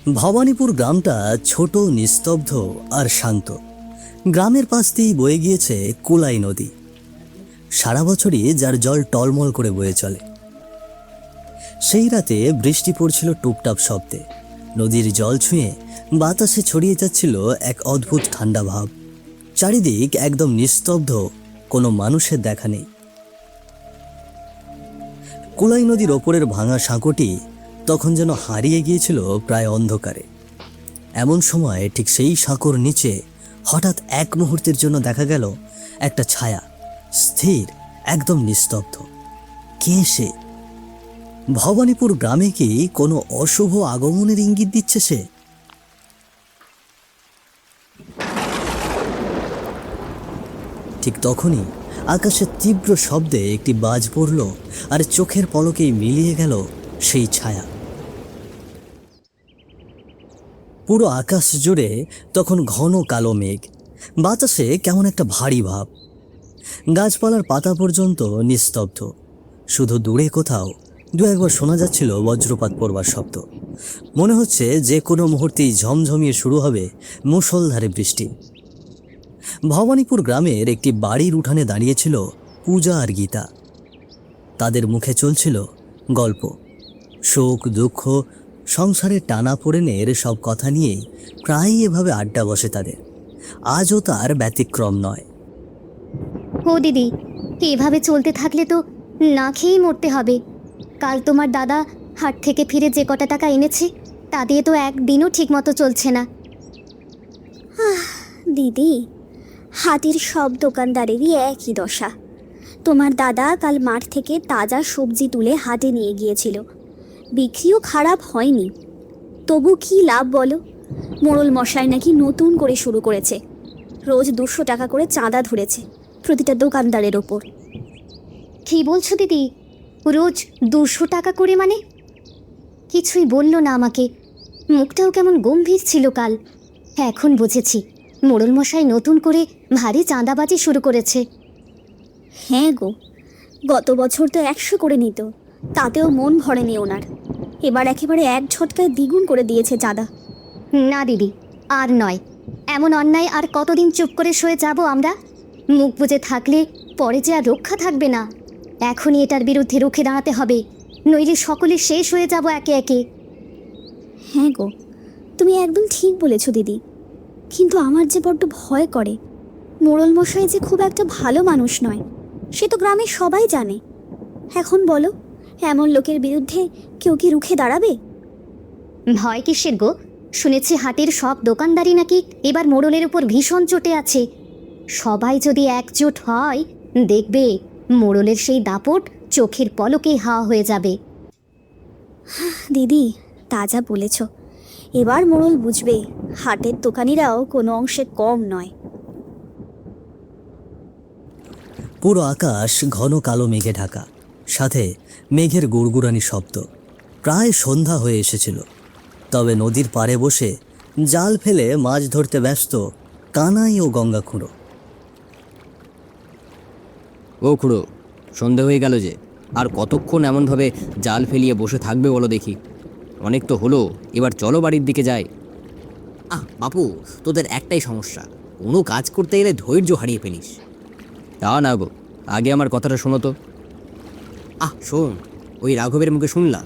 ভবানীপুর গ্রামটা ছোট, নিস্তব্ধ আর শান্ত। গ্রামের পাশ দিয়েই বয়ে গিয়েছে কুলাই নদী, সারা বছরই যার জল টলমল করে বয়ে চলে। সেই রাতে বৃষ্টি পড়ছিল টুপটাপ শব্দে। নদীর জল ছুঁয়ে বাতাসে ছড়িয়ে যাচ্ছিল এক অদ্ভুত ঠান্ডা ভাব। চারিদিক একদম নিস্তব্ধ, কোনো মানুষের দেখা নেই। কুলাই নদীর ওপরের ভাঙা সাঁকোটি তখন যেন হারিয়ে গিয়েছিল প্রায় অন্ধকারে। এমন সময় ঠিক সেই সাঁকোর নিচে হঠাৎ এক মুহূর্তের জন্য দেখা গেল একটা ছায়া, স্থির, একদম নিস্তব্ধ। কে সে? ভবানীপুর গ্রামে কি কোনো অশুভ আগমনের ইঙ্গিত দিচ্ছে সে? ঠিক তখনই আকাশের তীব্র শব্দে একটি বাজ পড়ল, আর চোখের পলকেই মিলিয়ে গেল সেই ছায়া। পুরো আকাশ জুড়ে তখন ঘন কালো মেঘ, বাতাসে কেমন একটা ভারী ভাব। গাছপালার পাতা পর্যন্ত নিস্তব্ধ, শুধু দূরে কোথাও দু একবার শোনা যাচ্ছিল বজ্রপাত পড়বার শব্দ। মনে হচ্ছে যে কোনো মুহূর্তেই ঝমঝমিয়ে শুরু হবে মুষলধারে বৃষ্টি। ভবানীপুর গ্রামের একটি বাড়ির উঠানে দাঁড়িয়েছিল পূজা আর গীতা। তাদের মুখে চলছিল গল্প, শোক, দুঃখ, সংসারের টানাপোড়েনের সব কথা নিয়েই প্রায়ই এভাবে আড্ডা বসে তাদের। আজও তার ব্যতিক্রম নয়। ও দিদি, এভাবে চলতে থাকলে তো না খেয়েই মরতে হবে। কাল তোমার দাদা হাট থেকে ফিরে যে কটা টাকা এনেছে তা দিয়ে তো একদিনও ঠিকমতো চলছে না। দিদি, হাটের সব দোকানদারেরই একই দশা। তোমার দাদা কাল মাঠ থেকে তাজা সবজি তুলে হাটে নিয়ে গিয়েছিল, বিক্রিও খারাপ হয়নি। তবু কি লাভ বলো? মোড়ল মশাই নাকি নতুন করে শুরু করেছে, রোজ 200 টাকা করে চাঁদা ধরেছে প্রতিটা দোকানদারের ওপর। কী বলছো দিদি? রোজ 200 টাকা করে মানে? কিছুই বললো না আমাকে, মুখটাও কেমন গম্ভীর ছিল কাল। এখন বুঝেছি মোড়ল মশাই নতুন করে ভারী চাঁদাবাজি শুরু করেছে। হ্যাঁ গো, গত বছর তো 100 করে নিত, তাতেও মন ভরেনি ওনার। এবার একেবারে এক ঝটকায় দ্বিগুণ করে দিয়েছে চাঁদা। না দিদি, আর নয়। এমন অন্যায় আর কতদিন চুপ করে সয়ে যাব আমরা? মুখ বুজে থাকলে পরে যে আর রক্ষা থাকবে না। এখনই এটার বিরুদ্ধে রুখে দাঁড়াতে হবে, নইলে সকলে শেষ হয়ে যাব একে একে। হ্যাঁ গো, তুমি একদম ঠিক বলেছো দিদি। কিন্তু আমার যে বড্ড ভয় করে। মোড়ল মশাই যে খুব একটা ভালো মানুষ নয়, সে তো গ্রামের সবাই জানে। এখন বলো, এমন লোকের বিরুদ্ধে কেউ কি রুখে দাঁড়াবে? ভয় কিসের গো? শুনেছি হাটের সব দোকানদারই নাকি এবার মোড়লের উপর ভীষণ চটে আছে। সবাই যদি একজোট হয়, দেখবে মোড়লের সেই দাপট চোখের পলকেই হাওয়া হয়ে যাবে। দিদি, তা যা বলেছ। এবার মোড়ল বুঝবে হাটের দোকানিরাও কোনো অংশে কম নয়। পুরো আকাশ ঘন কালো মেঘে ঢাকা, সাথে মেঘের গুড়গুড়ানি শব্দ। প্রায় সন্ধ্যা হয়ে এসেছিল, তবে নদীর পাড়ে বসে জাল ফেলে মাছ ধরতে ব্যস্ত কানাই ও গঙ্গা খুঁড়ো। ও খুড়ো, সন্ধে হয়ে গেল যে, আর কতক্ষণ এমনভাবে জাল ফেলিয়ে বসে থাকবে বলো দেখি? অনেক তো হলো, এবার চলো বাড়ির দিকে যাই। বাপু, তোদের একটাই সমস্যা, কোনো কাজ করতে গেলে ধৈর্য হারিয়ে ফেলিস। তা না গো, আগে আমার কথাটা শোনো তো। শোন, ওই রাঘবের মুখে শুনলাম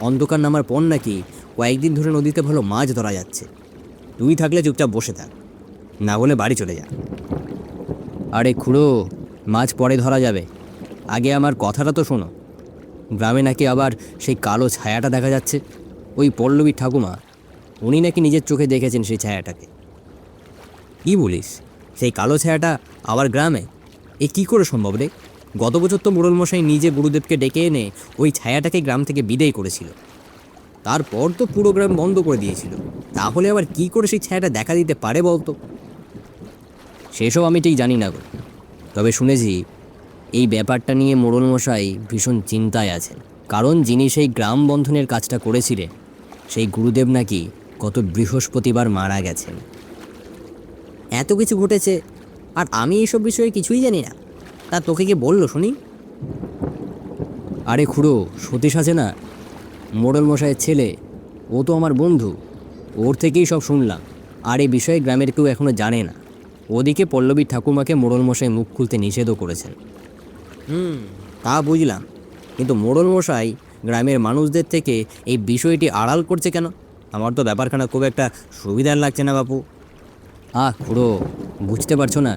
অন্ধকার নামার পর নাকি কয়েকদিন ধরে নদীতে ভালো মাছ ধরা যাচ্ছে। তুই থাকলে চুপচাপ বসে থাক, না হলে বাড়ি চলে যা। আরে খুড়ো, মাছ পরে ধরা যাবে, আগে আমার কথাটা তো শোনো। গ্রামে নাকি আবার সেই কালো ছায়াটা দেখা যাচ্ছে। ওই পল্লবী ঠাকুমা, উনি নাকি নিজের চোখে দেখেছেন সেই ছায়াটাকে। কি বলিস? সেই কালো ছায়াটা আবার গ্রামে? এ কি করে সম্ভব রে? গত বছর তো মোড়ল মশাই নিজে গুরুদেবকে ডেকে এনে ওই ছায়াটাকে গ্রাম থেকে বিদায় করেছিল। তারপর তো পুরো গ্রাম বন্ধ করে দিয়েছিল। তাহলে আবার কি করে সেই ছায়াটা দেখা দিতে পারে বলতো? সেসব আমি ঠিক জানি না গো, তবে শুনেছি এই ব্যাপারটা নিয়ে মোড়ল মশাই ভীষণ চিন্তায় আছেন। কারণ যিনি সেই গ্রাম বন্ধনের কাজটা করেছিলেন, সেই গুরুদেব নাকি গত বৃহস্পতিবার মারা গেছেন। এত কিছু ঘটেছে, আর আমি এইসব বিষয়ে কিছুই জানি না। তা তোকে কে বললো শুনি? আরে খুড়ো, সতীশ আছে না, মোড়ল মশাইয়ের ছেলে, ও তো আমার বন্ধু। ওর থেকেই সব শুনলাম। আর এই বিষয়ে গ্রামের কেউ এখনও জানে না। ওদিকে পল্লবী ঠাকুমাকে মোড়ল মশাই মুখ খুলতে নিষেধও করেছেন। তা বুঝলাম, কিন্তু মোড়ল মশাই গ্রামের মানুষদের থেকে এই বিষয়টি আড়াল করছে কেন? আমার তো ব্যাপারখানা খুব একটা সুবিধার লাগছে না বাপু। খুড়ো, বুঝতে পারছো না?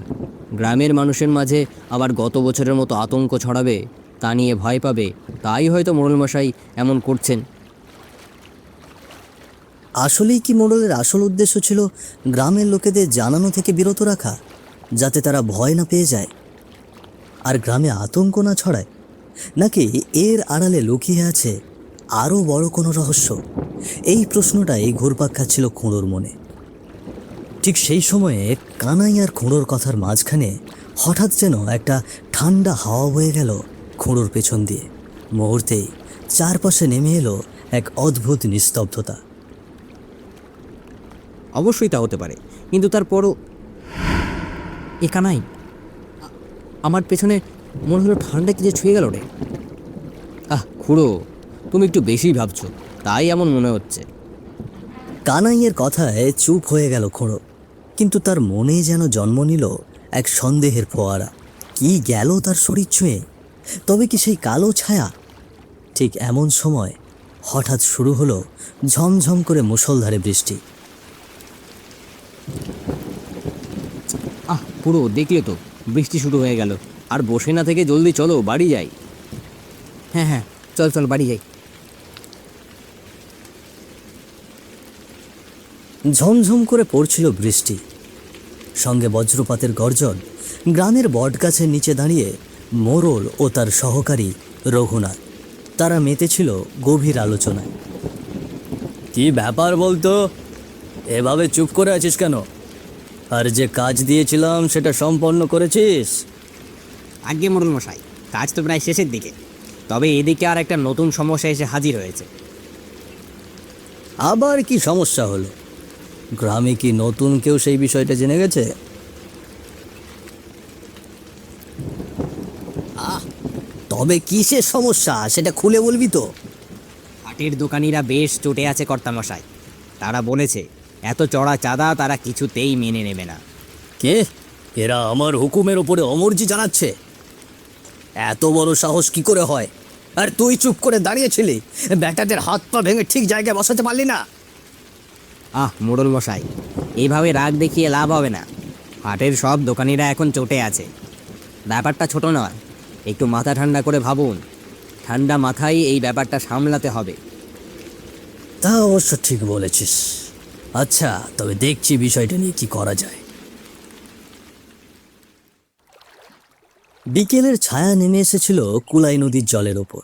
গ্রামের মানুষের মাঝে আবার গত বছরের মতো আতঙ্ক ছড়াবে, তা নিয়ে ভয় পাবে, তাই হয়তো মোড়ল মশাই এমন করছেন। আসলেই কি মোড়লের আসল উদ্দেশ্য ছিল গ্রামের লোকেদের জানানো থেকে বিরত রাখা, যাতে তারা ভয় না পেয়ে যায় আর গ্রামে আতঙ্ক না ছড়ায়? নাকি এর আড়ালে লুকিয়ে আছে আরও বড় কোনো রহস্য? এই প্রশ্নটাই ঘুরপাক খাচ্ছিল খুঁড়োর মনে। ঠিক সেই সময়ে কানাই আর খুঁড়োর কথার মাঝখানে হঠাৎ যেন একটা ঠান্ডা হাওয়া বয়ে গেল খুঁড়োর পেছন দিয়ে। মুহূর্তেই চারপাশে নেমে এলো এক অদ্ভুত নিস্তব্ধতা। অবশ্যই তা হতে পারে, কিন্তু তারপরও এ কানাই, আমার পেছনে মনে হলো ঠান্ডা কি যে ছুঁয়ে গেল রে। খুড়ো, তুমি একটু বেশি ভাবছো, তাই এমন মনে হচ্ছে। কানাইয়ের কথায় চুপ হয়ে গেল খুঁড়ো, কিন্তু তার মনে যেন জন্ম নিল এক সন্দেহের ফোয়ারা। কি গেল তার শরীর ছুঁয়ে? তবে কি সেই কালো ছায়া? ঠিক এমন সময় হঠাৎ শুরু হলো ঝমঝম করে মুষলধারে বৃষ্টি। পুরো দেখলে তো, বৃষ্টি শুরু হয়ে গেল। আর বসে না থেকে জলদি চলো, বাড়ি যাই। হ্যাঁ, চল চল বাড়ি যাই। ঝমঝম করে পড়ছিল বৃষ্টি, সঙ্গে বজ্রপাতের গর্জন। গ্রামের বটগাছের নিচে দাঁড়িয়ে মোড়ল ও তার সহকারী রঘুনাথ, তারা মেতেছিল গভীর আলোচনায়। কি ব্যাপার বলতো? এভাবে চুপ করে আছিস কেন? আর যে কাজ দিয়েছিলাম সেটা সম্পন্ন করেছিস? আগে মোড়ল মশাই, কাজ তো প্রায় শেষের দিকে, তবে এদিকে আর একটা নতুন সমস্যা এসে হাজির হয়েছে। আবার কি সমস্যা হলো? গ্রামে কি নতুন কেউ সেই বিষয়টা জেনে গেছে? তবে কিসের সমস্যা সেটা খুলে বলবি তো? হাটের দোকানিরা বেশ চটে আছে কর্তামশাই। তারা বলেছে এত চড়া চাঁদা তারা কিছুতেই মেনে নেবে না। কে? এরা আমার হুকুমের ওপরে অমর্জি জানাচ্ছে? এত বড় সাহস কি করে হয়? আর তুই চুপ করে দাঁড়িয়েছিলি, ব্যাটাদের হাত পা ভেঙে ঠিক জায়গায় বসাতে পারলি না? মোড়ল মশাই, এইভাবে রাগ দেখিয়ে লাভ হবে না। হাটের সব দোকানিরা এখন চটে আছে। ব্যাপারটা ছোট নয়, একটু মাথা ঠান্ডা করে ভাবুন। ঠান্ডা মাথায় এই ব্যাপারটা সামলাতে হবে। তা অবশ্য ঠিক বলেছিস। আচ্ছা, তবে দেখছি বিষয়টা নিয়ে কি করা যায়। বিকেলের ছায়া নেমে এসেছিল কুলাই নদীর জলের ওপর।